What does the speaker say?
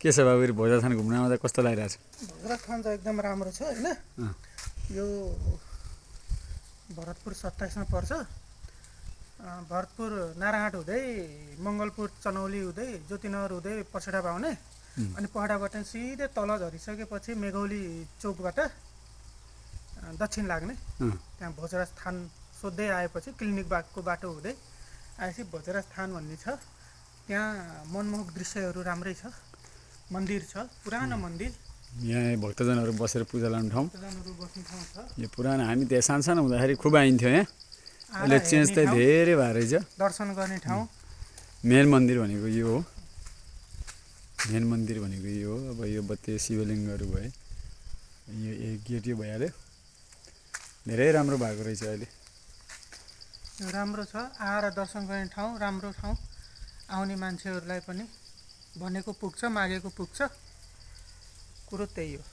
के छ बाबु भोजराथान घुम्न आउँदा कस्तो लागिरहेछ? भोजराथान त एकदम राम्रो छ हैन। यो भरतपुर 27 मा पर्छ। भरतपुर नारायणहाट हुँदै मङ्गलपुर चनौली हुँदै ज्योतिनगर हुँदै पसडा पाउने अनि पहडाबाट सिधै तल झरिसकेपछि मेघौली चोकबाट दक्षिण लाग्ने। त्यहाँ भोजराथान सोध्दै आएपछि क्लिनिक बागको बाटो हुँदै आएपछि भोजराथान भन्ने छ। त्यहाँ मनमोहक दृश्यहरू राम्रै छ। मन्दिर छ, पुरानो मन्दिर। यहाँ भक्तजनहरू बसेर पूजा लाउने ठाउँ। भक्तजनहरू बस्ने ठाउँ छ। यो पुरानो हामी त्यहाँ सानसानो हुँदाखेरि खुब आइन्थ्यो यहाँ। अहिले चेन्ज त धेरै भएर रहेछ। दर्शन गर्ने ठाउँ। मेन मन्दिर भनेको यो हो। मेन मन्दिर भनेको यो हो। अब यो बत्ती शिवलिङ्गहरू भए। यो एक गेट यो भइहाल्यो। धेरै राम्रो भएको रहेछ अहिले। राम्रो छ। आएर दर्शन गर्ने ठाउँ, राम्रो ठाउँ। आउने मान्छेहरूलाई पनि भनेको पुग्छ, मागेको पुग्छ। कुरो त्यही हो।